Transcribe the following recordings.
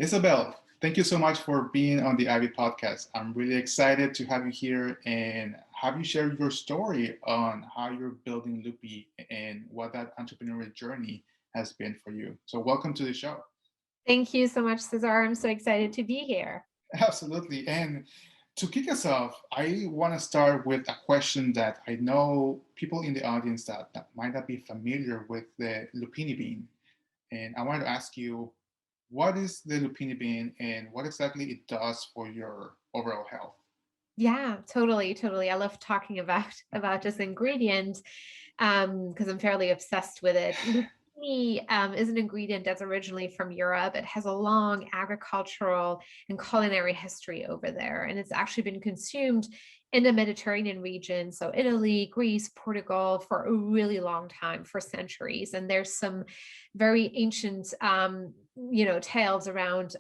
Isabelle, thank you so much for being on the Ivy podcast. I'm really excited to have you here and have you share your story on how you're building Lupii and what that entrepreneurial journey has been for you. So welcome to the show. Thank you so much, Cesar. I'm so excited to be here. Absolutely. And to kick us off, I want to start with a question that I know people in the audience that might not be familiar with the lupini bean. And I wanted to ask you, what is the lupini bean and what exactly it does for your overall health? Yeah, totally. I love talking about this ingredient because I'm fairly obsessed with it. Lupini is an ingredient that's originally from Europe. It has a long agricultural and culinary history over there, and it's actually been consumed in the Mediterranean region, so Italy, Greece, Portugal, for a really long time, for centuries. And there's some very ancient tales around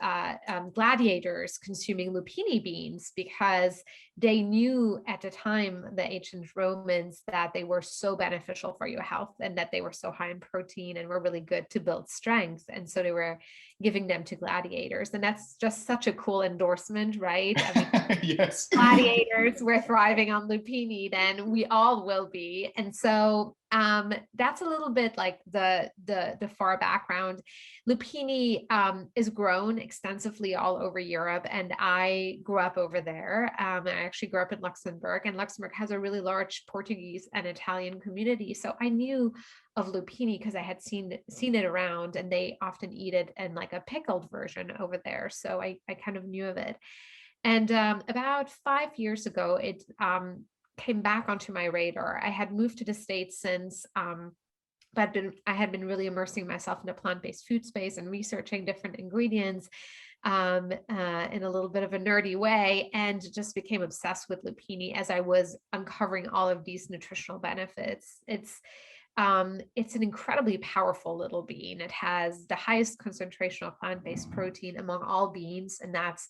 gladiators consuming lupini beans because they knew at the time, the ancient Romans, that they were so beneficial for your health and that they were so high in protein and were really good to build strength. And so they were giving them to gladiators. And that's just such a cool endorsement, right? I mean, Yes. gladiators were thriving on lupini, then we all will be. And so that's a little bit like the far background. Lupini is grown extensively all over Europe, and I grew up over there. I actually grew up in Luxembourg, and Luxembourg has a really large Portuguese and Italian community. So I knew of lupini because I had seen it around, and they often eat it in like a pickled version over there. So I kind of knew of it. And about 5 years ago, it came back onto my radar. I had moved to the States since, but I had been really immersing myself in the plant-based food space and researching different ingredients in a little bit of a nerdy way, and just became obsessed with lupini as I was uncovering all of these nutritional benefits. It's an incredibly powerful little bean. It has the highest concentration of plant-based protein among all beans, and that's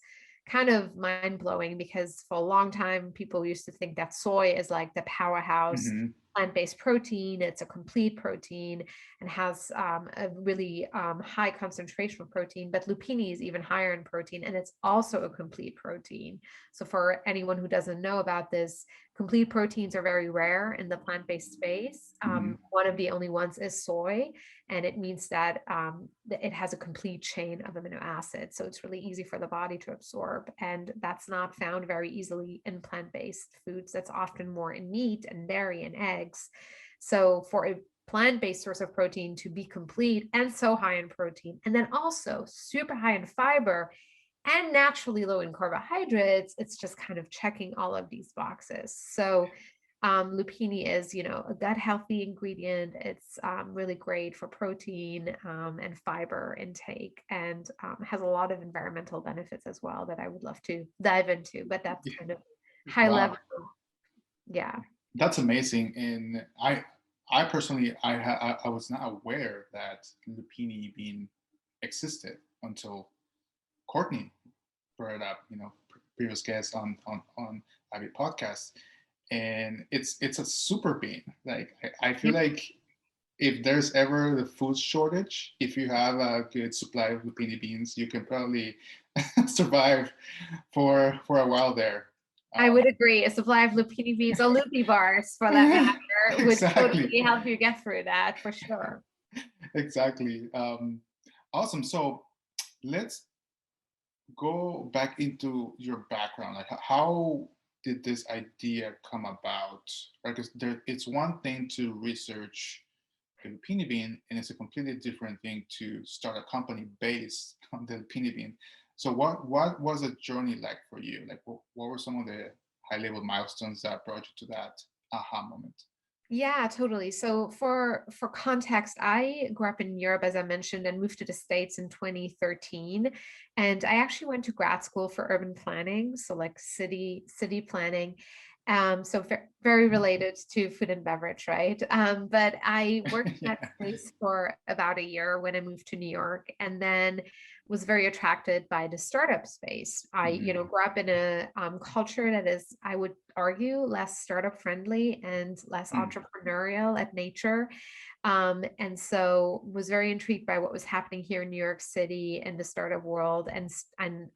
kind of mind-blowing because for a long time people used to think that soy is like the powerhouse Mhm. plant-based protein. It's a complete protein and has a really high concentration of protein, but lupini is even higher in protein, and it's also a complete protein. So for anyone who doesn't know about this, complete proteins are very rare in the plant-based space. Mhm. One of the only ones is soy, and it means that it has a complete chain of amino acids. So it's really easy for the body to absorb. And that's not found very easily in plant-based foods. That's often more in meat and dairy and eggs. So for a plant-based source of protein to be complete and so high in protein, and then also super high in fiber and naturally low in carbohydrates, it's just kind of checking all of these boxes. So lupini is, a gut healthy ingredient. It's really great for protein and fiber intake, and has a lot of environmental benefits as well that I would love to dive into, but that's kind of high Wow, level. Yeah. that's amazing. And I personally, I was not aware that lupini bean existed until Courtney brought it up. Previous guest on Ivy podcast, and it's a super bean. Like I feel Yep. like if there's ever the food shortage, if you have a good supply of lupini beans, you can probably survive for a while there. I Um, would agree. A supply of lupini beans or loopy bars, for that matter, would exactly, totally help you get through that for sure. exactly. Awesome. So let's go back into your background. Like, how did this idea come about? Right, because it's one thing to research the lupini bean, and it's a completely different thing to start a company based on the lupini bean. So, what was the journey like for you? Like, what were some of the high level milestones that brought you to that aha moment? Yeah, totally. So for context, I grew up in Europe, as I mentioned, and moved to the States in 2013. And I actually went to grad school for urban planning, so like city planning. So very related to food and beverage, right? But I worked in that Yeah. space for about a year when I moved to New York, and then was very attracted by the startup space. I, Mhm. grew up in a culture that is, I would argue, less startup friendly and less Mm. entrepreneurial at nature. And so was very intrigued by what was happening here in New York City in the startup world, and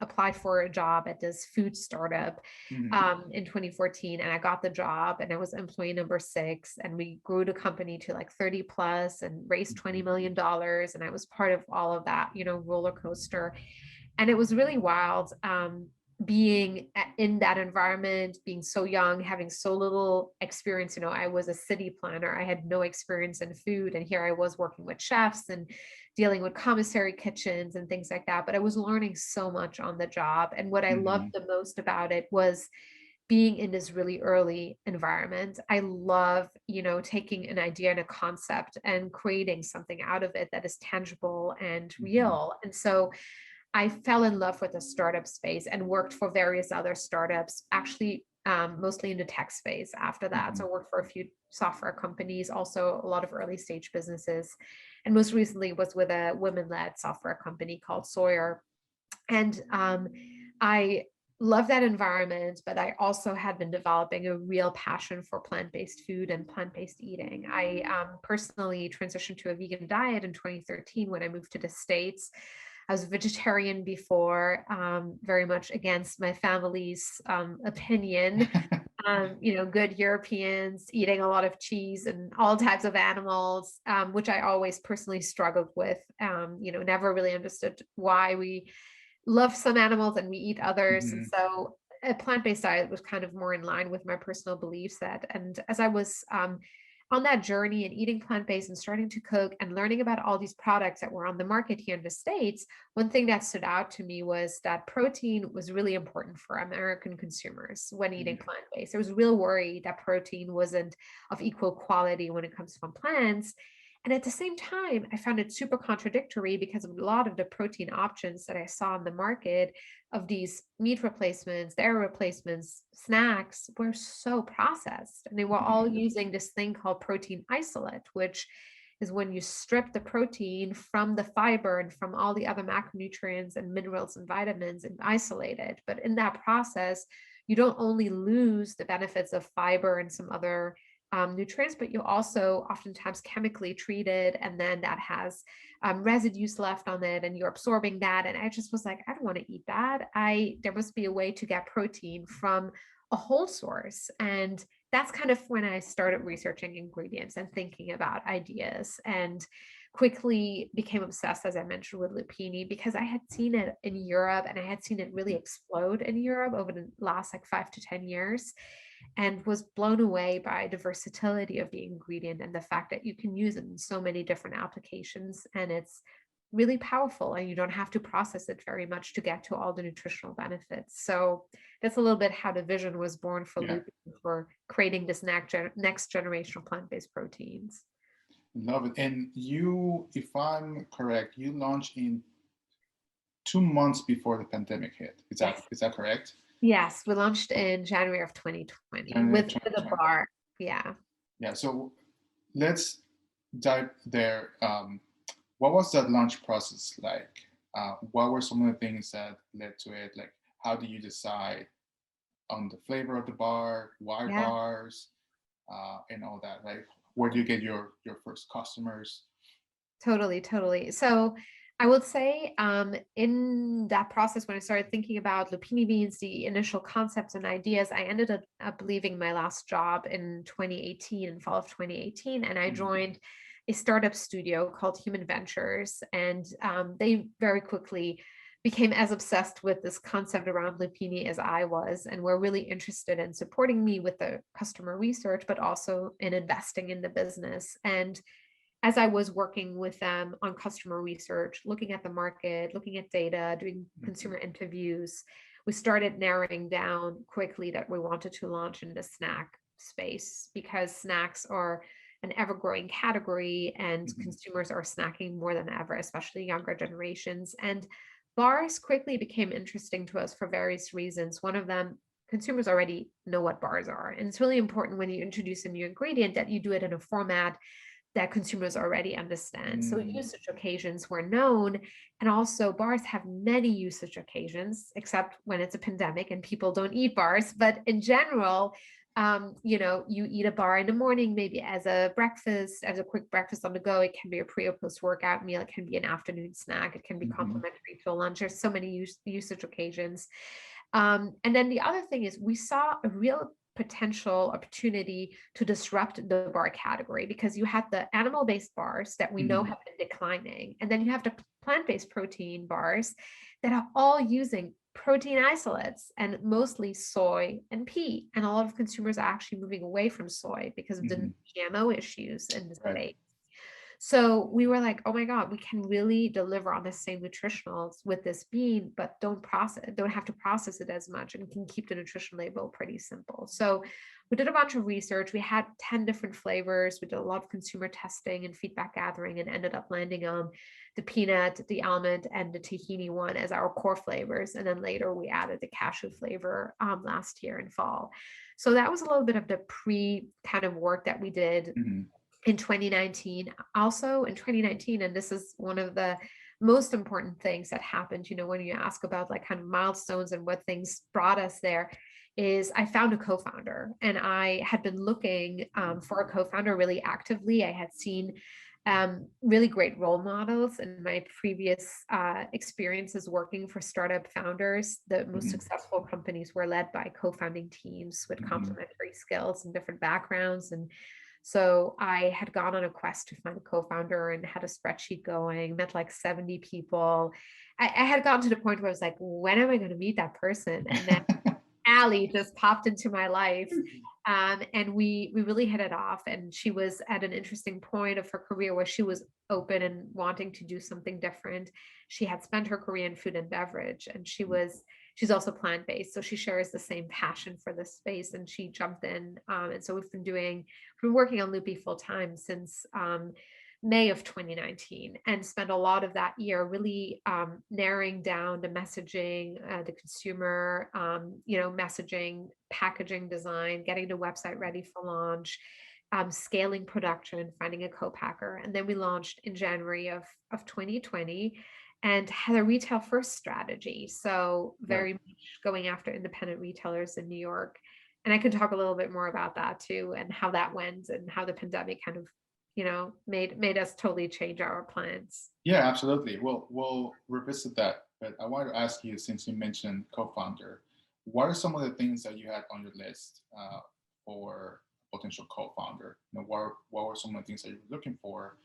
applied for a job at this food startup in 2014. And I got the job, and I was employee number 6, and we grew the company to like 30 plus and raised $20 million. And I was part of all of that, roller coaster. And it was really wild. Being in that environment, being so young, having so little experience. I was a city planner. I had no experience in food. And here I was working with chefs and dealing with commissary kitchens and things like that. But I was learning so much on the job. And what I loved the most about it was being in this really early environment. I love, taking an idea and a concept and creating something out of it that is tangible and real. And so I fell in love with the startup space and worked for various other startups, actually, mostly in the tech space after that. So I worked for a few software companies, also a lot of early stage businesses. And most recently was with a women-led software company called Sawyer. And I love that environment, but I also had been developing a real passion for plant-based food and plant-based eating. I personally transitioned to a vegan diet in 2013 when I moved to the States. I was a vegetarian before, very much against my family's opinion. Good Europeans eating a lot of cheese and all types of animals, which I always personally struggled with. Never really understood why we love some animals and we eat others. And so a plant-based diet was kind of more in line with my personal belief set. And as I was on that journey and eating plant-based and starting to cook and learning about all these products that were on the market here in the States, one thing that stood out to me was that protein was really important for American consumers when eating plant-based. There was real worry that protein wasn't of equal quality when it comes from plants. And at the same time, I found it super contradictory because a lot of the protein options that I saw on the market of these meat replacements, dairy replacements, snacks were so processed. And they were all using this thing called protein isolate, which is when you strip the protein from the fiber and from all the other macronutrients and minerals and vitamins and isolate it. But in that process, you don't only lose the benefits of fiber and some other nutrients, but you also oftentimes chemically treat it, and then that has residues left on it, and you're absorbing that. And I just was like, I don't want to eat that. There must be a way to get protein from a whole source. And that's kind of when I started researching ingredients and thinking about ideas, and quickly became obsessed, as I mentioned, with lupini, because I had seen it in Europe, and I had seen it really explode in Europe over the last like 5 to 10 years. And was blown away by the versatility of the ingredient and the fact that you can use it in so many different applications, and it's really powerful, and you don't have to process it very much to get to all the nutritional benefits. So that's a little bit how the vision was born for Lupii, for creating this next generation of plant-based proteins. Love it. And you, if I'm correct, you launched in 2 months before the pandemic hit. Is that correct? Yes, we launched in January of 2020 with a bar. Yeah. Yeah. So let's dive there. What was that launch process like? What were some of the things that led to it? Like, how do you decide on the flavor of the bar, why bars, and all that? Like, where do you get your first customers? Totally. So I would say in that process, when I started thinking about lupini beans, the initial concepts and ideas, I ended up leaving my last job in 2018, in fall of 2018, and I joined a startup studio called Human Ventures. And they very quickly became as obsessed with this concept around lupini as I was, and were really interested in supporting me with the customer research, but also in investing in the business. And as I was working with them on customer research, looking at the market, looking at data, doing consumer interviews, we started narrowing down quickly that we wanted to launch in the snack space, because snacks are an ever-growing category, and consumers are snacking more than ever, especially younger generations. And bars quickly became interesting to us for various reasons. One of them, consumers already know what bars are. And it's really important when you introduce a new ingredient that you do it in a format that consumers already understand. So usage occasions were known, and also bars have many usage occasions, except when it's a pandemic and people don't eat bars. But in general, You eat a bar in the morning, maybe as a breakfast, as a quick breakfast on the go. It can be a pre or post workout meal. It can be an afternoon snack. It can be complementary to a lunch. There's so many usage occasions. And then the other thing is we saw a real potential opportunity to disrupt the bar category, because you have the animal-based bars that we know have been declining. And then you have the plant-based protein bars that are all using protein isolates and mostly soy and pea. And a lot of consumers are actually moving away from soy because of the GMO issues in the space. So we were like, oh my God, we can really deliver on the same nutritionals with this bean, but don't have to process it as much, and can keep the nutrition label pretty simple. So we did a bunch of research. We had 10 different flavors. We did a lot of consumer testing and feedback gathering, and ended up landing on the peanut, the almond, and the tahini one as our core flavors. And then later we added the cashew flavor last year in fall. So that was a little bit of the pre kind of work that we did in 2019. Also in 2019, and this is one of the most important things that happened, when you ask about like kind of milestones and what things brought us there, is I found a co-founder. And I had been looking for a co-founder really actively. I had seen really great role models in my previous experiences working for startup founders. The most successful companies were led by co-founding teams with complementary skills and different backgrounds. And so I had gone on a quest to find a co-founder and had a spreadsheet going, met like 70 people. I had gotten to the point where I was like, when am I going to meet that person? And then Allie just popped into my life. And we really hit it off. And she was at an interesting point of her career where she was open and wanting to do something different. She had spent her career in food and beverage, and she's also plant-based. So she shares the same passion for this space, and she jumped in. And so we've been working on Lupii full time since May of 2019, and spent a lot of that year really narrowing down the messaging, the consumer, messaging, packaging design, getting the website ready for launch, scaling production, finding a co-packer. And then we launched in January of 2020 and had a retail first strategy. So very much going after independent retailers in New York. And I can talk a little bit more about that too, and how that went and how the pandemic kind of made us totally change our plans. Yeah, absolutely. We'll revisit that. But I wanted to ask you, since you mentioned co-founder, what are some of the things that you had on your list for potential co-founder? What were some of the things that you were looking for,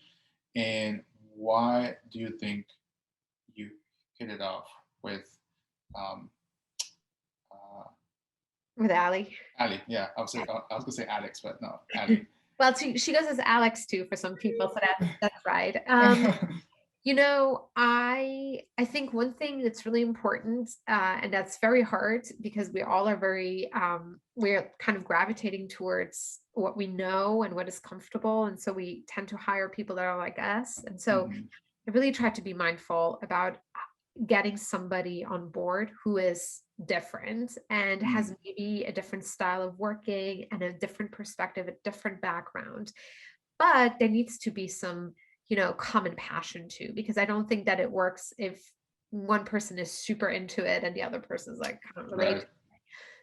and why do you think you hit it off with Allie? Allie, yeah. I was gonna say Alex, but no, Allie. Well, she goes as Alex too for some people, so that's right. I think one thing that's really important, and that's very hard because we all are we're kind of gravitating towards what we know and what is comfortable. And so we tend to hire people that are like us. And so I really try to be mindful about getting somebody on board who is different and has maybe a different style of working and a different perspective, a different background. But there needs to be some, common passion too, because I don't think that it works if one person is super into it and the other person is like kind of related. Right.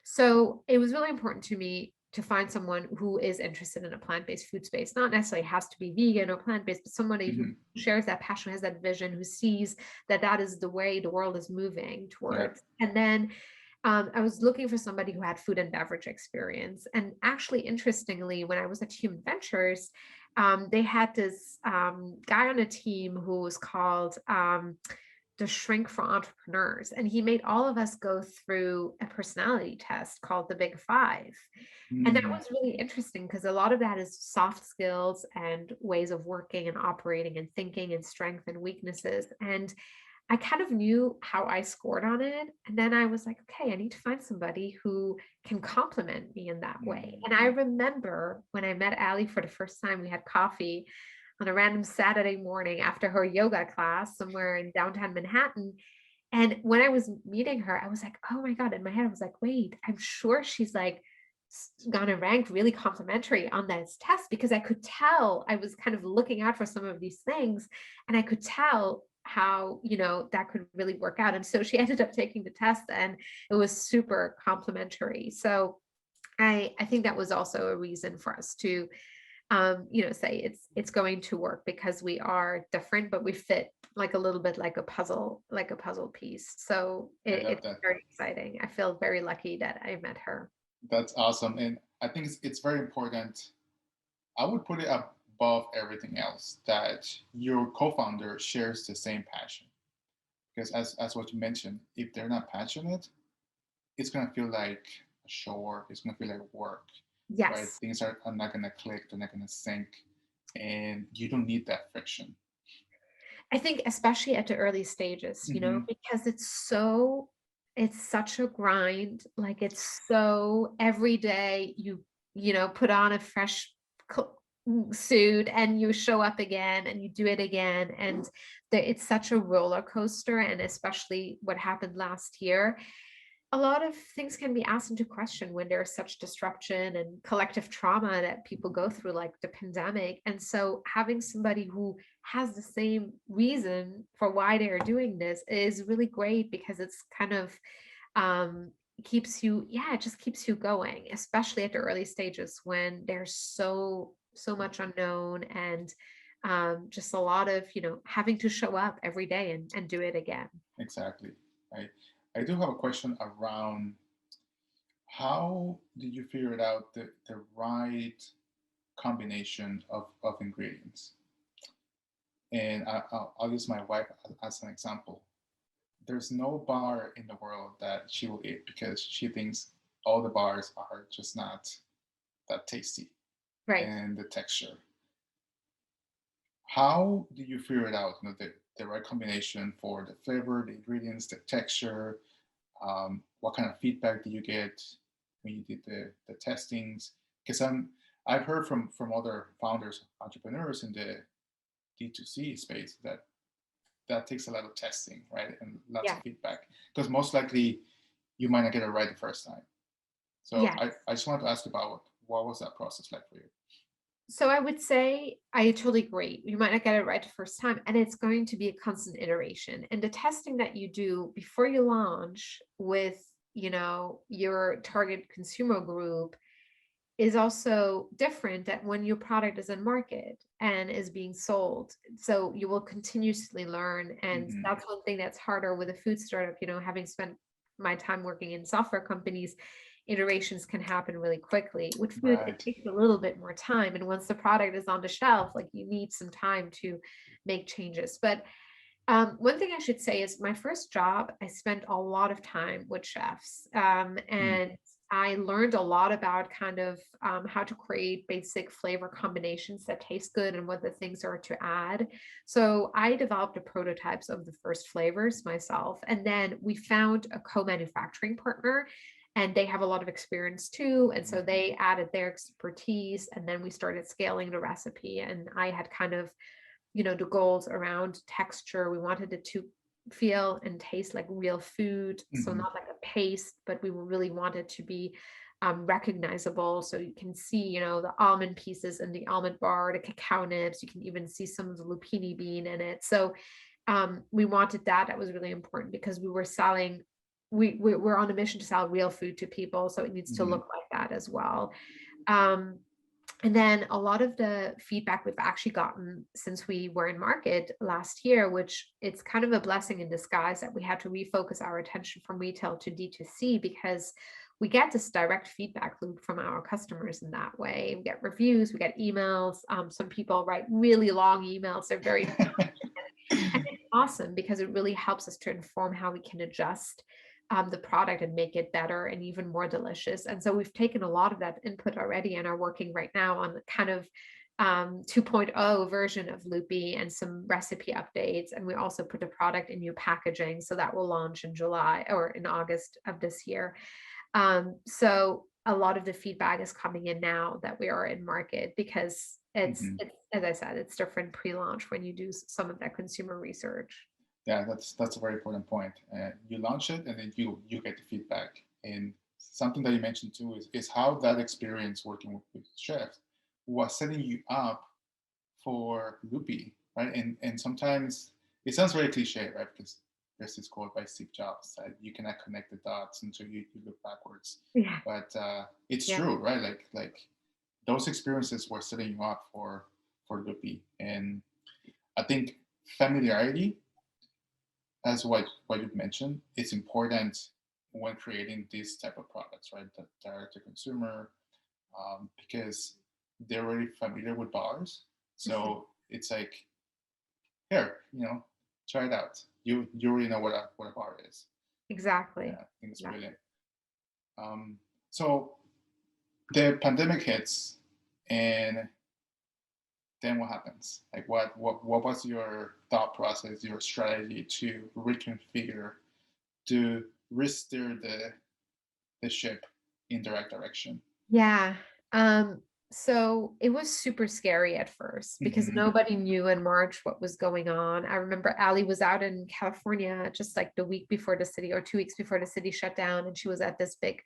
So it was really important to me to find someone who is interested in a plant-based food space. Not necessarily has to be vegan or plant-based, but somebody who shares that passion, has that vision, who sees that is the way the world is moving towards. Right. And then I was looking for somebody who had food and beverage experience. And actually, interestingly, when I was at Human Ventures, they had this guy on a team who was called the Shrink for Entrepreneurs. And he made all of us go through a personality test called the Big Five. And that was really interesting because a lot of that is soft skills and ways of working and operating and thinking and strengths and weaknesses. And I kind of knew how I scored on it. And then I was like, okay, I need to find somebody who can complement me in that way. And I remember when I met Allie for the first time, we had coffee on a random Saturday morning after her yoga class somewhere in downtown Manhattan. And when I was meeting her, I was like, oh my God, in my head, I was like, wait, I'm sure she's like gonna rank really complimentary on this test, because I could tell, I was kind of looking out for some of these things and I could tell how, that could really work out. And so she ended up taking the test and it was super complimentary. So I think that was also a reason for us to say it's going to work because we are different, but we fit like a little bit like a puzzle piece. So I love it's that. very exciting. I feel very lucky that I met her. That's awesome. And I think it's very important. I would put it above everything else that your co-founder shares the same passion. Because as what you mentioned, if they're not passionate, it's gonna feel like a chore. It's gonna feel like work, right? Yes. Things are not gonna click. They're not gonna sync, and you don't need that friction. I think especially at the early stages, Hmm. because it's such a grind. Like it's so every day you put on a fresh suit and you show up again and you do it again. And it's such a roller coaster. And especially what happened last year, a lot of things can be asked into question when there's such disruption and collective trauma that people go through, like the pandemic. And so having somebody who has the same reason for why they are doing this is really great because it's kind of um it just keeps you going, especially at the early stages when there's so much unknown and just a lot of having to show up every day and do it again. Exactly. I do have a question around how did you figure it out the right combination of ingredients? And I'll use my wife as an example. There's no bar in the world that she will eat because she thinks all the bars are just not that tasty Right. and the texture. How do you figure it out? The right combination for the flavor, the ingredients, the texture. What kind of feedback do you get when you did the testings? Because I've heard from other founders, entrepreneurs in the D2C space that takes a lot of testing, right, and lots Yeah. of feedback. Because most likely you might not get it right the first time. So Yeah. I just wanted to ask about what was that process like for you? So I would say I totally agree. You might not get it right the first time, and it's going to be a constant iteration. And the testing that you do before you launch with, your target consumer group is also different than when your product is in market and is being sold. So you will continuously learn. And Hmm. that's one thing that's harder with a food startup, having spent my time working in software companies, iterations can happen really quickly. With food, it Right. takes a little bit more time. And once the product is on the shelf, like you need some time to make changes. But one thing I should say is my first job, I spent a lot of time with chefs, Mm. and I learned a lot about kind of how to create basic flavor combinations that taste good and what the things are to add. So I developed the prototypes of the first flavors myself, and then we found a co-manufacturing partner. And they have a lot of experience too. And so they added their expertise, and then we started scaling the recipe. And I had kind of the goals around texture. We wanted it to feel and taste like real food. So Hmm. not like a paste, but we really wanted to be recognizable. So you can see, the almond pieces in the almond bar, the cacao nibs. You can even see some of the lupini bean in it. So we wanted that. That was really important because we were selling. We're on a mission to sell real food to people. So it needs to Hmm. look like that as well. Um, and then a lot of the feedback we've actually gotten since we were in market last year, which it's kind of a blessing in disguise that we had to refocus our attention from retail to D2C because we get this direct feedback loop from our customers in that way. We get reviews, we get emails. Some people write really long emails. They're very and it's awesome because it really helps us to inform how we can adjust the product and make it better and even more delicious. And so we've taken a lot of that input already and are working right now on the kind of 2.0 version of Lupii and some recipe updates. And we also put the product in new packaging. So that will launch in July or in August of this year. So a lot of the feedback is coming in now that we are in market because Hmm. it's as I said, it's different pre-launch when you do some of that consumer research. Yeah, that's a very important point. You launch it, and then you get the feedback. And something that you mentioned too is how that experience working with chefs was setting you up for Lupii, right? And sometimes it sounds very cliche, right? Because there's this quote by Steve Jobs that you cannot connect the dots until you look backwards. Yeah. But it's Yeah. true, right? Like those experiences were setting you up for Lupii. And I think familiarity, as what you've mentioned, it's important when creating these type of products, right? The direct to consumer, because they're already familiar with bars. So it's like, here, try it out. You already know what a bar is. Exactly. Yeah, I think it's brilliant. So the pandemic hits, and then what happens? Like, what was your thought process, your strategy to reconfigure, to re-steer the ship in the right direction? Yeah. So it was super scary at first because nobody knew in March what was going on. I remember Ali was out in California just like the week before the city, or 2 weeks before the city shut down, and she was at this big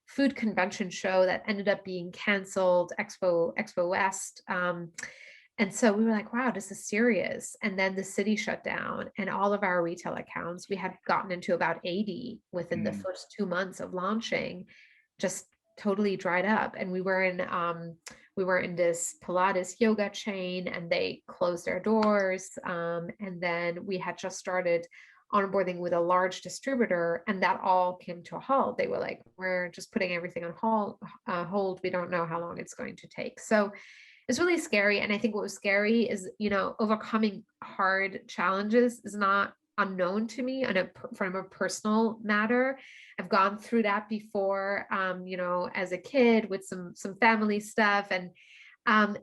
food convention show that ended up being canceled, Expo West. And so we were like, wow, this is serious. And then the city shut down, and all of our retail accounts, we had gotten into about 80 within the first 2 months of launching, just totally dried up. And we were in this Pilates yoga chain, and they closed their doors. And then we had just started onboarding with a large distributor, and that all came to a halt. They were like, we're just putting everything on hold. We don't know how long it's going to take. So it's really scary. And I think what was scary is, overcoming hard challenges is not unknown to me from a personal matter. I've gone through that before, as a kid with some family stuff, and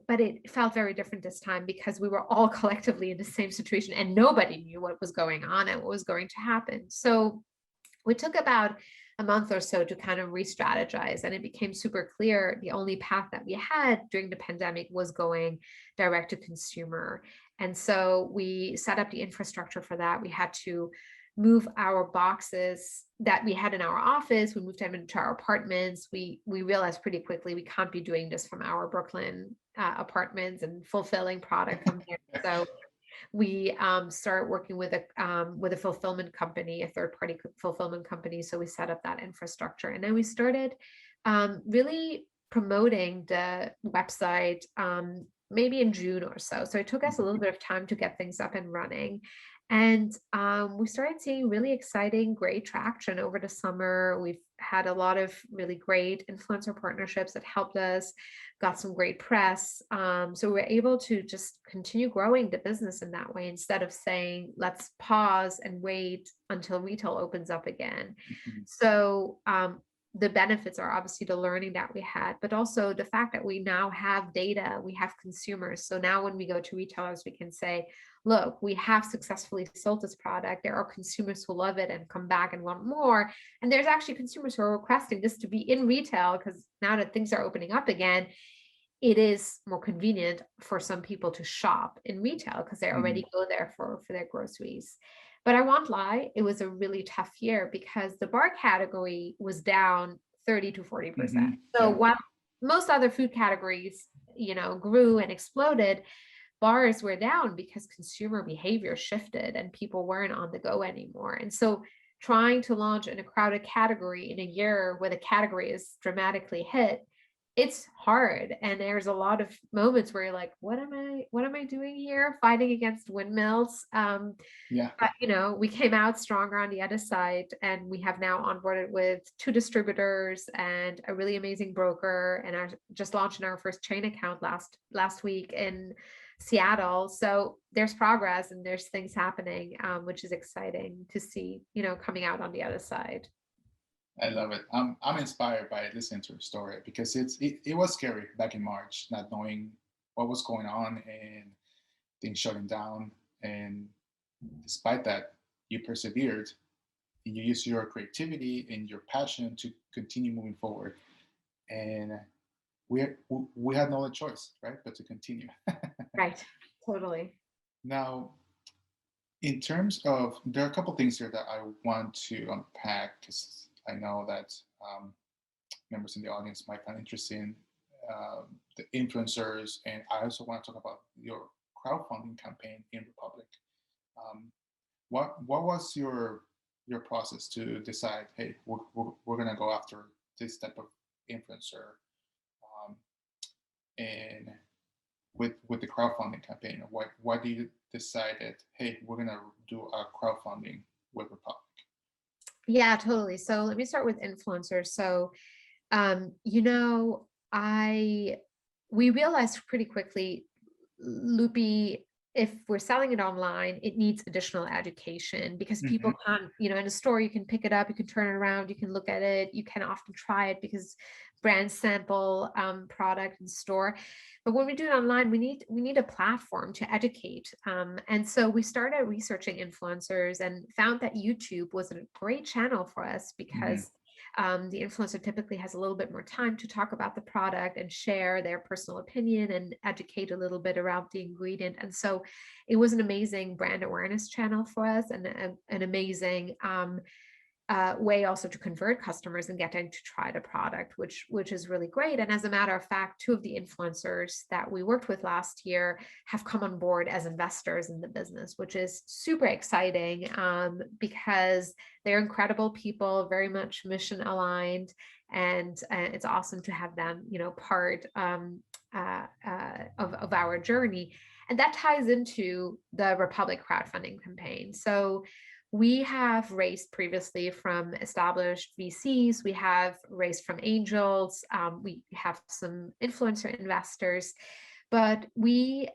but it felt very different this time because we were all collectively in the same situation, and nobody knew what was going on and what was going to happen. So we took about a month or so to kind of re-strategize, and it became super clear the only path that we had during the pandemic was going direct to consumer. And so we set up the infrastructure for that. We had to move our boxes that we had in our office. We moved them into our apartments. We realized pretty quickly we can't be doing this from our Brooklyn apartments and fulfilling product from there. So we start working with a fulfillment company, a third-party fulfillment company. So we set up that infrastructure, and then we started really promoting the website maybe in June or so. So it took us a little bit of time to get things up and running. And we started seeing really exciting, great traction over the summer. We've had a lot of really great influencer partnerships that helped us, got some great press. So we were able to just continue growing the business in that way instead of saying, let's pause and wait until retail opens up again. So the benefits are obviously the learning that we had, but also the fact that we now have data, we have consumers. So now when we go to retailers, we can say, look, we have successfully sold this product. There are consumers who love it and come back and want more. And there's actually consumers who are requesting this to be in retail, because now that things are opening up again, it is more convenient for some people to shop in retail because they already go there for their groceries. But I won't lie, it was a really tough year because the bar category was down 30 to 40%. So while most other food categories, grew and exploded, bars were down because consumer behavior shifted and people weren't on the go anymore. And so trying to launch in a crowded category in a year where the category is dramatically hit, it's hard. And there's a lot of moments where you're like, what am I doing here? Fighting against windmills. But we came out stronger on the other side, and we have now onboarded with 2 distributors and a really amazing broker, and are just launching our first chain account last week in Seattle. So there's progress and there's things happening, which is exciting to see, coming out on the other side. I love it. I'm inspired by listening to your story because it was scary back in March, not knowing what was going on and things shutting down. And despite that, you persevered and you used your creativity and your passion to continue moving forward. And we had no other choice, right, but to continue. Right. Totally. Now, in terms of, there are a couple things here that I want to unpack because I know that members in the audience might find interesting, the influencers, and I also want to talk about your crowdfunding campaign in Republic. what was your process to decide, hey, we're gonna go after this type of influencer, um, and with the crowdfunding campaign? Why do you decided, hey, we're gonna do a crowdfunding with Republic? Yeah, totally. So let me start with influencers. So, you know, I we realized pretty quickly, Lupii, if we're selling it online, it needs additional education because Hmm. people can't, in a store, you can pick it up, you can turn it around, you can look at it, you can often try it because brands sample product in store. But when we do it online, we need a platform to educate. And so we started researching influencers and found that YouTube was a great channel for us Hmm. because the influencer typically has a little bit more time to talk about the product and share their personal opinion and educate a little bit around the ingredient. And so it was an amazing brand awareness channel for us and an amazing way also to convert customers and getting to try the product, which is really great. And as a matter of fact, two of the influencers that we worked with last year have come on board as investors in the business, which is super exciting because they're incredible people, very much mission aligned, and it's awesome to have them, part of our journey. And that ties into the Republic crowdfunding campaign. So we have raised previously from established VCs. We have raised from angels. We have some influencer investors, but we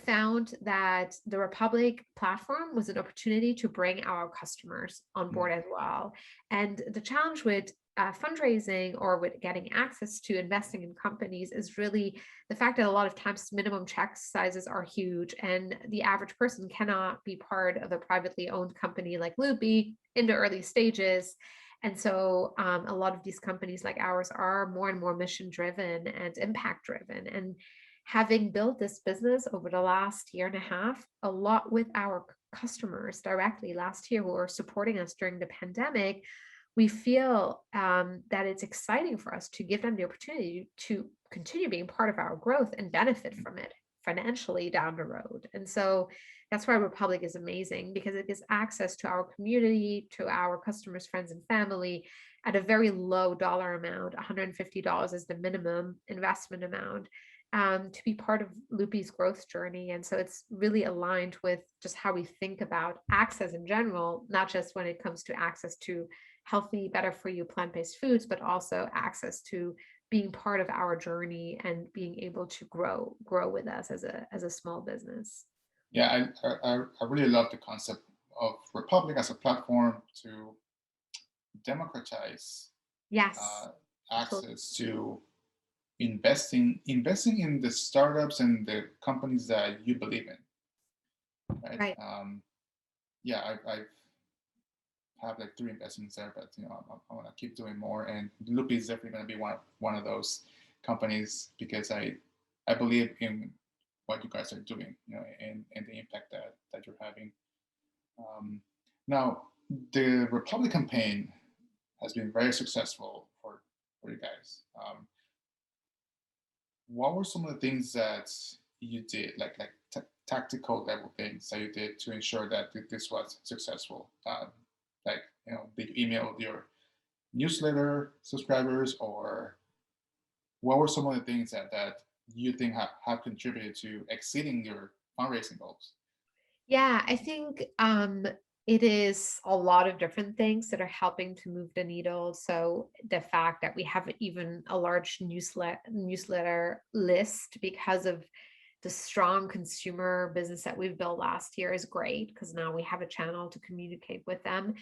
found that the Republic platform was an opportunity to bring our customers on board as well. And the challenge with fundraising or with getting access to investing in companies is really the fact that a lot of times minimum check sizes are huge and the average person cannot be part of a privately owned company like Lupii in the early stages. And so a lot of these companies like ours are more and more mission driven and impact driven. And having built this business over the last year and a half, a lot with our customers directly last year who were supporting us during the pandemic, we feel that it's exciting for us to give them the opportunity to continue being part of our growth and benefit from it financially down the road. And so that's why Republic is amazing, because it gives access to our community, to our customers, friends, and family at a very low dollar amount. $150 is the minimum investment amount to be part of Lupii's growth journey. And so it's really aligned with just how we think about access in general, not just when it comes to access to healthy, better for you plant-based foods, but also access to being part of our journey and being able to grow with us as a small business. Yeah, I really love the concept of Republic as a platform to democratize Yes. uh, access to investing in the startups and the companies that you believe in, right? Right. Yeah, I have like three investments there, but I want to keep doing more. And Lupii is definitely going to be one of those companies because I believe in what you guys are doing, and the impact that you're having. Um, Now, the Republic campaign has been very successful for you guys. What were some of the things that you did, like tactical level things that you did to ensure that this was successful? Like, did you email your newsletter subscribers, or what were some of the things that you think have contributed to exceeding your fundraising goals? Yeah, I think it is a lot of different things that are helping to move the needle. So the fact that we have even a large newsletter list because of the strong consumer business that we've built last year is great because now we have a channel to communicate with them.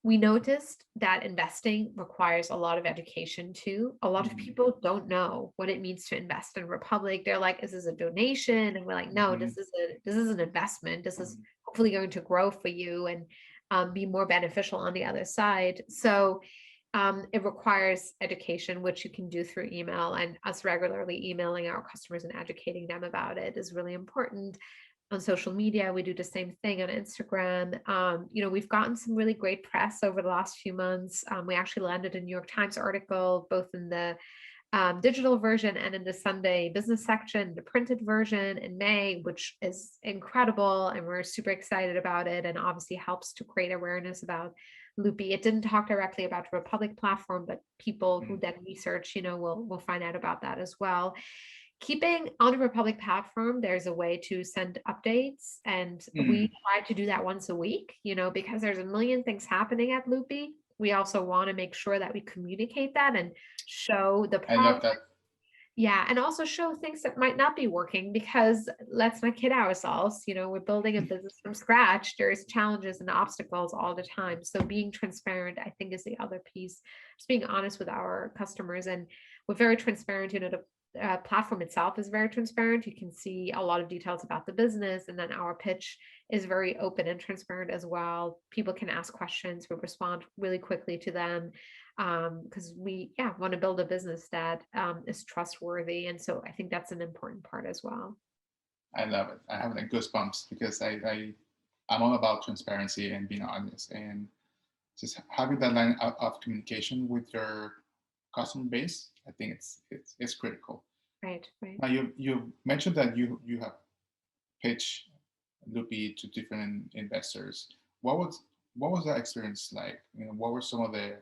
We noticed that investing requires a lot of education too. A lot of Mm-hmm. people don't know what it means to invest in Republic. They're like, is this a donation? And we're like, no, Mm-hmm. this is an investment. This is Mm-hmm. hopefully going to grow for you and be more beneficial on the other side. So it requires education, which you can do through email, and us regularly emailing our customers and educating them about it is really important. On social media, we do the same thing on Instagram. We've gotten some really great press over the last few months. We actually landed a New York Times article, both in the digital version, and in the Sunday business section, the printed version in May, which is incredible. And we're super excited about it, and obviously helps to create awareness about Lupii. It didn't talk directly about the Republic platform, but people who then research, will find out about that as well. Keeping on the Republic platform, there's a way to send updates, and we try to do that once a week, because there's a million things happening at Lupii. We also want to make sure that we communicate that and show the I love that. Yeah, and also show things that might not be working, because let's not kid ourselves, we're building a business from scratch. There's challenges and obstacles all the time. So being transparent, I think, is the other piece. Just being honest with our customers, and we're very transparent. The platform itself is very transparent. You can see a lot of details about the business, and then our pitch is very open and transparent as well. People can ask questions. We respond really quickly to them, because we want to build a business that is trustworthy. And so I think that's an important part as well. I love it. I have like goosebumps, because I'm all about transparency and being honest, and just having that line of communication with your customer base. I think it's critical. Right. Now you mentioned that you have pitched Lupii to different investors. What was that experience like? What were some of the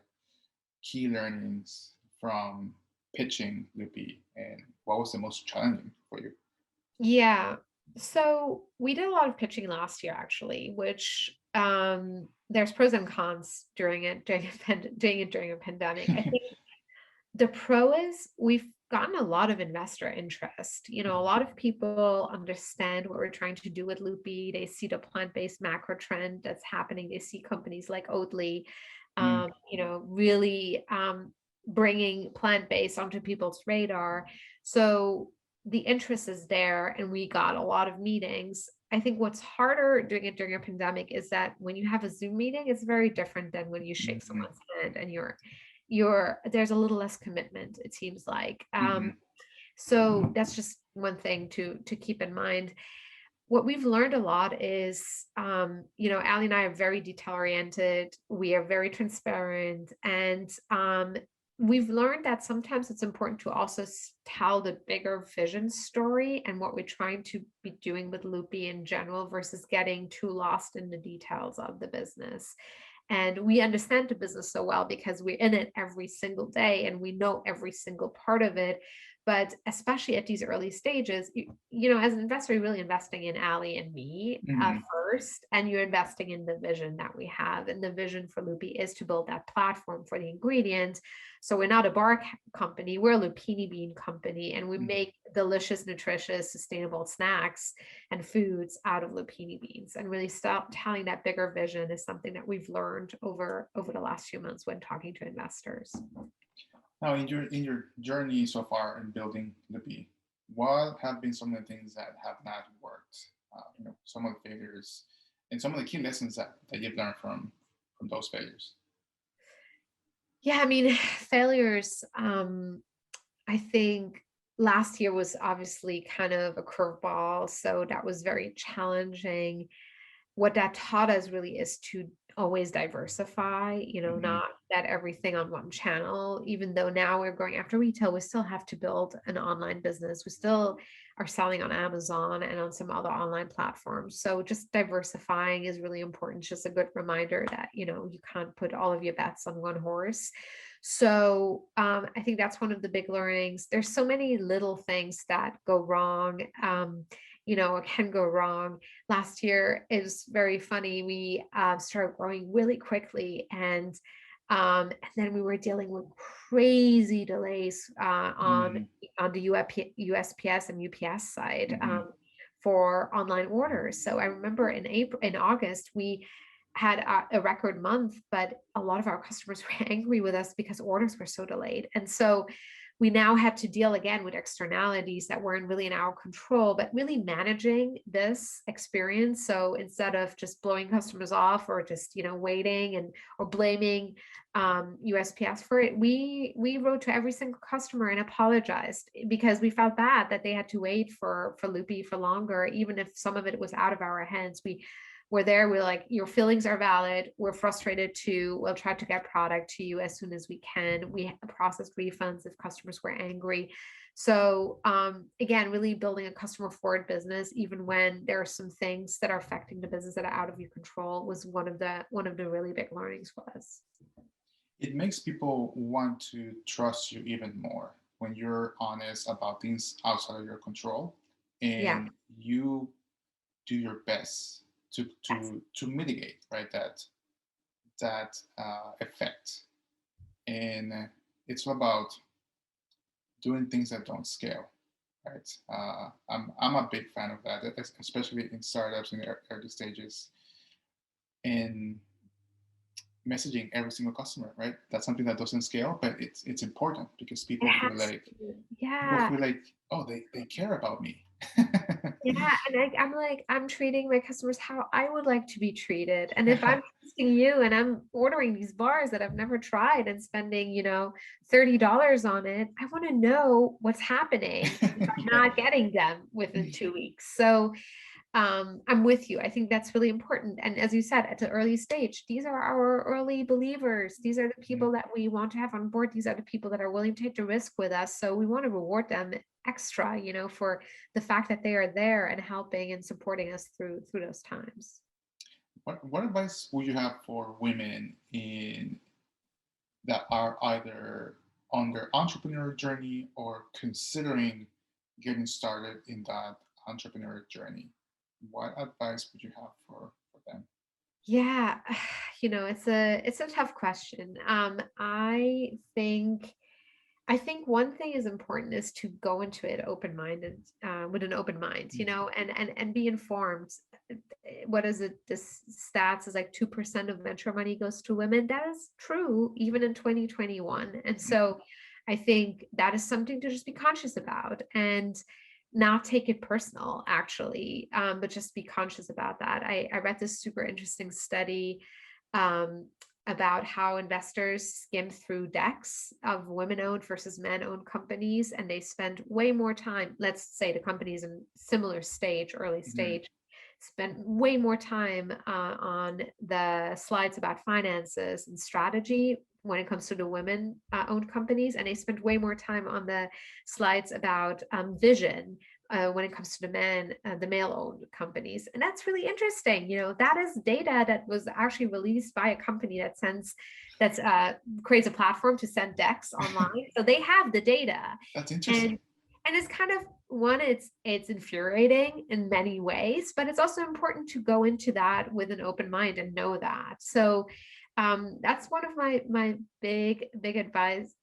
key learnings from pitching Lupii, and what was the most challenging for you? Yeah. So we did a lot of pitching last year, actually, which there's pros and cons during a pandemic. I think the pro is we've gotten a lot of investor interest. A lot of people understand what we're trying to do with Lupii. They see the plant-based macro trend that's happening. They see companies like Oatly, really bringing plant-based onto people's radar. So the interest is there, and we got a lot of meetings. I think what's harder doing it during a pandemic is that when you have a Zoom meeting, it's very different than when you shake someone's hand and there's a little less commitment, it seems like. So that's just one thing to keep in mind. What we've learned a lot is, Ali and I are very detail oriented. We are very transparent, and we've learned that sometimes it's important to also tell the bigger vision story and what we're trying to be doing with Lupii in general, versus getting too lost in the details of the business. And we understand the business so well because we're in it every single day and we know every single part of it. But especially at these early stages, as an investor, you're really investing in Ali and me first, and you're investing in the vision that we have. And the vision for Lupii is to build that platform for the ingredients. So we're not a bar company, we're a lupini bean company, and we make delicious, nutritious, sustainable snacks and foods out of lupini beans. And really stop telling that bigger vision is something that we've learned over the last few months when talking to investors. Now, in your journey so far in building Lupii, what have been some of the things that have not worked? Some of the failures and some of the key lessons that you've learned from those failures. Yeah, failures. I think last year was obviously kind of a curveball, so that was very challenging. What that taught us really is to always diversify, not bet everything on one channel. Even though now we're going after retail, we still have to build an online business. We still are selling on Amazon and on some other online platforms. So just diversifying is really important. It's just a good reminder that, you can't put all of your bets on one horse. So I think that's one of the big learnings. There's so many little things that go wrong. It can go wrong. Last year, it was very funny. We started growing really quickly, and then we were dealing with crazy delays on the USPS and UPS side for online orders. So I remember in August, we had a record month, but a lot of our customers were angry with us because orders were so delayed. And so we now had to deal again with externalities that weren't really in our control, but really managing this experience. So instead of just blowing customers off or just, waiting or blaming USPS for it, we wrote to every single customer and apologized because we felt bad that they had to wait for Lupii for longer, even if some of it was out of our hands. we're there. We're like, your feelings are valid. We're frustrated too. We'll try to get product to you as soon as we can. We process refunds if customers were angry. So again, really building a customer forward business, even when there are some things that are affecting the business that are out of your control, was one of the really big learnings for us. It makes people want to trust you even more when you're honest about things outside of your control, Yeah. and you do your best to Yes. mitigate, right, that effect. And it's all about doing things that don't scale, right? I'm a big fan of that, especially in startups in the early stages, and messaging every single customer, right? That's something that doesn't scale, but it's important because It has to. Yeah. oh, they care about me. Yeah, and I'm like, I'm treating my customers how I would like to be treated. And if I'm trusting you and I'm ordering these bars that I've never tried and spending, $30 on it, I want to know what's happening if I'm Yeah. not getting them within 2 weeks. So I'm with you. I think that's really important. And as you said, at the early stage, these are our early believers. These are the people that we want to have on board. These are the people that are willing to take the risk with us. So we want to reward them extra, for the fact that they are there and helping and supporting us through those times. What advice would you have for women in that are either on their entrepreneurial journey or considering getting started in that entrepreneurial journey? What advice would you have for them? Yeah, it's a tough question. I think one thing is important is to go into it open-minded, with an open mind, and be informed. What is it? This stats is like 2% of venture money goes to women. That is true, even in 2021. And so I think that is something to just be conscious about and not take it personal, actually, but just be conscious about that. I read this super interesting study um, about how investors skim through decks of women-owned versus men-owned companies, and they spend way more time. Let's say the companies in similar stage, early stage, spend way more time on the slides about finances and strategy when it comes to the women-owned companies, and they spend way more time on the slides about vision when it comes to the male-owned companies. And that's really interesting. That is data that was actually released by a company that creates a platform to send decks online. So they have the data. That's interesting. And it's kind of it's infuriating in many ways, but it's also important to go into that with an open mind and know that. So that's one of my big advice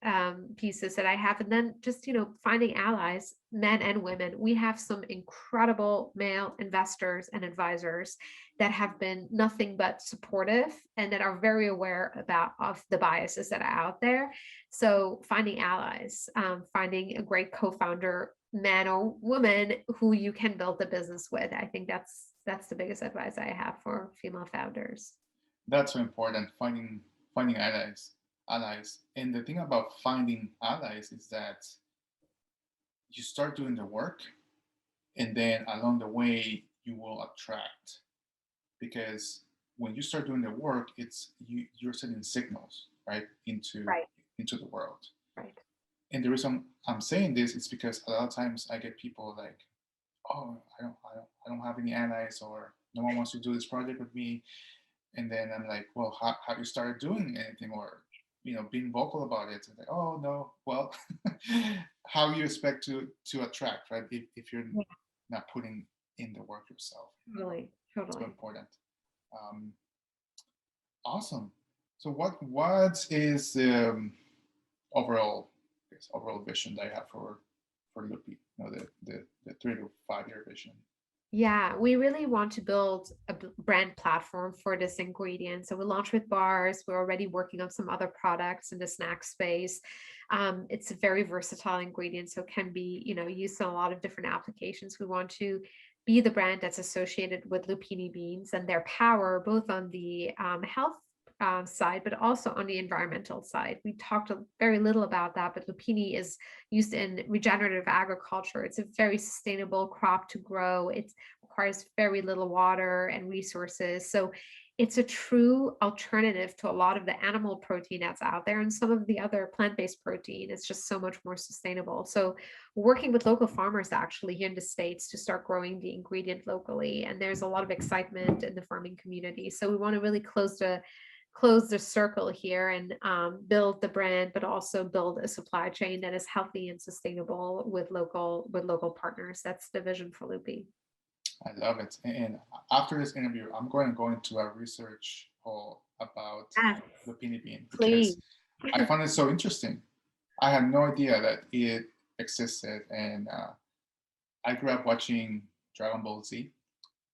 pieces that I have. And then just finding allies, men and women. We have some incredible male investors and advisors that have been nothing but supportive and that are very aware of the biases that are out there. So finding allies, finding a great co-founder, man or woman, who you can build the business with. I think that's the biggest advice I have for female founders. That's so important, finding allies. And the thing about finding allies is that you start doing the work, and then along the way you will attract, because when you start doing the work, you're sending signals, right, Right. into the world. Right. And the reason I'm saying this is because a lot of times I get people like, oh, I don't have any allies, or no one wants to do this project with me. And then I'm like, well, have you started doing anything, or being vocal about it? And like, oh no, well, how you expect to attract, right? If you're not putting in the work yourself. Totally. So important. Um, awesome. So what is the overall vision that I have for Lupii? The 3 to 5 year vision. Yeah, we really want to build a brand platform for this ingredient. So we launched with bars. We're already working on some other products in the snack space. It's a very versatile ingredient, so it can be, used in a lot of different applications. We want to be the brand that's associated with lupini beans and their power, both on the health side, but also on the environmental side. We talked very little about that, but lupini is used in regenerative agriculture. It's a very sustainable crop to grow. It requires very little water and resources. So it's a true alternative to a lot of the animal protein that's out there and some of the other plant-based protein. It's just so much more sustainable. So working with local farmers actually here in the States to start growing the ingredient locally. And there's a lot of excitement in the farming community. So we want to really close the circle here and build the brand, but also build a supply chain that is healthy and sustainable with local partners. That's the vision for Lupii. I love it. And after this interview, I'm going to go into a research hole about Yes, lupini bean because please. I found it so interesting. I had no idea that it existed. And I grew up watching Dragon Ball Z.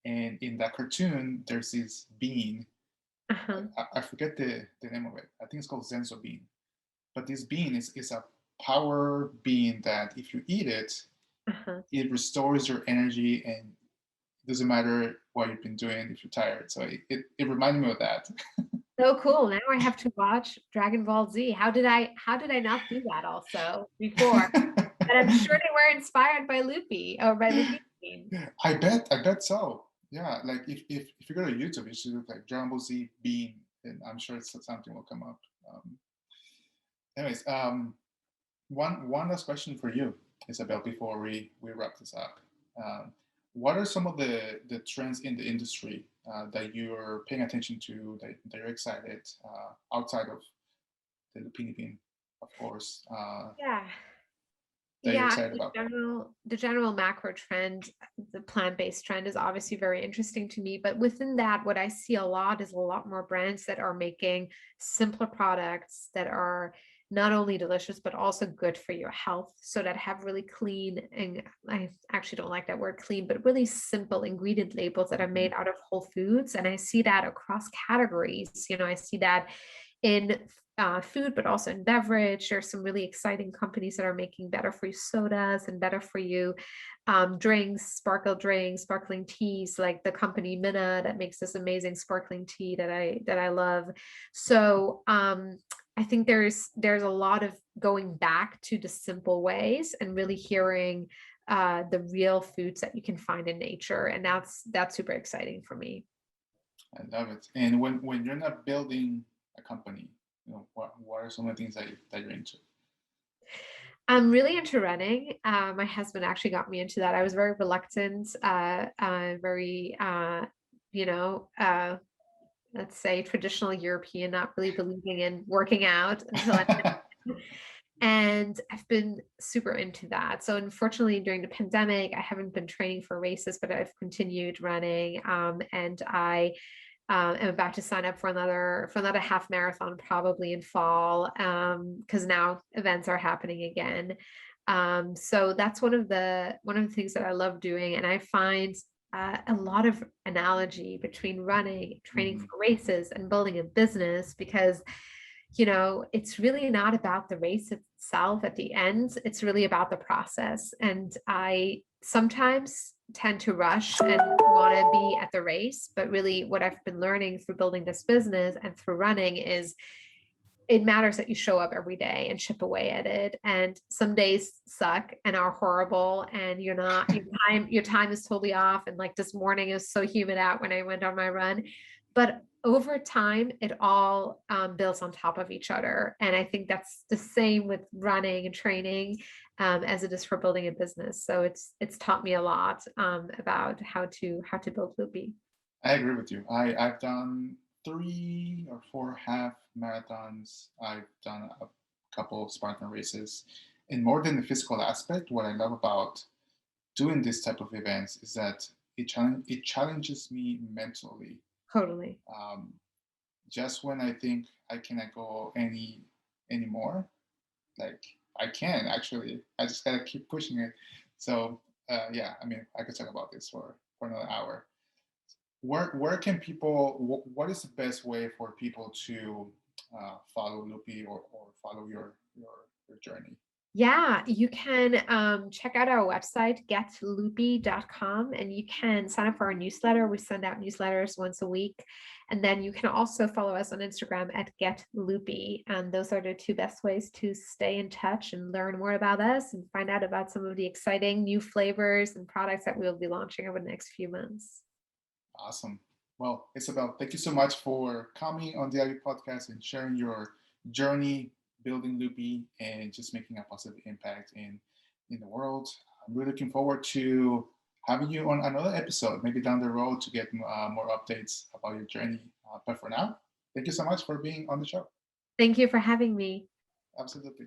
And in that cartoon, there's this bean. Uh-huh. I forget the name of it. I think it's called Zenzo bean. But this bean is a power bean that if you eat it, Uh-huh. it restores your energy and it doesn't matter what you've been doing if you're tired. So it reminded me of that. So cool. Now I have to watch Dragon Ball Z. How did I not do that also before? But I'm sure they were inspired by Lupii or by Lupii. I bet so. Yeah, like if you go to YouTube, you should look like Dragon Ball Z bean, and I'm sure something will come up. Anyways, one last question for you, Isabelle, before we wrap this up. Um, what are some of the trends in the industry that you're paying attention to, that you're excited outside of the lupini bean, of course, Yeah. that you're Yeah, excited about? the general macro trend, the plant-based trend is obviously very interesting to me. But within that, what I see a lot is a lot more brands that are making simpler products that are not only delicious, but also good for your health. So that have really clean, and I actually don't like that word clean, but really simple ingredient labels that are made out of whole foods. And I see that across categories. I see that in food, but also in beverage. There's some really exciting companies that are making better for you sodas and better for you drinks, sparkling teas, like the company Minna that makes this amazing sparkling tea that I love. So I think there's a lot of going back to the simple ways and really hearing the real foods that you can find in nature, and that's super exciting for me. I love it. And when you're not building a company, what are some of the things that you're into? I'm really into running. My husband actually got me into that. I was very reluctant, very, you know, uh, let's say traditional European, not really believing in working out until I and I've been super into that. So unfortunately, during the pandemic, I haven't been training for races, but I've continued running. And I am about to sign up for another half marathon probably in fall because now events are happening again. So that's one of the things that I love doing, and I find a lot of analogy between running, training Mhm. for races, and building a business because it's really not about the race itself at the end. It's really about the process. And I sometimes tend to rush and want to be at the race. But really, what I've been learning through building this business and through running is it matters that you show up every day and chip away at it. And some days suck and are horrible, and you're not your time is totally off. And like this morning is so humid out when I went on my run, but over time it all builds on top of each other. And I think that's the same with running and training as it is for building a business. So it's taught me a lot about how to build Lupii. I agree with you. I've done 3 or 4 half marathons. I've done a couple of Spartan races. And more than the physical aspect, what I love about doing this type of events is that it challenges me mentally. Totally. Um, just when I think I cannot go anymore, like I can actually. I just gotta keep pushing it. So yeah, I mean, I could talk about this for another hour. Where can people? What is the best way for people to follow Lupii or follow your journey? Yeah, you can check out our website, getlupii.com, and you can sign up for our newsletter. We send out newsletters once a week. And then you can also follow us on Instagram at getlupii. And those are the two best ways to stay in touch and learn more about us and find out about some of the exciting new flavors and products that we'll be launching over the next few months. Awesome. Well, Isabelle, thank you so much for coming on the IB podcast and sharing your journey building Lupii and just making a positive impact in the world. I'm really looking forward to having you on another episode, maybe down the road, to get more updates about your journey. But for now, thank you so much for being on the show. Thank you for having me. Absolutely.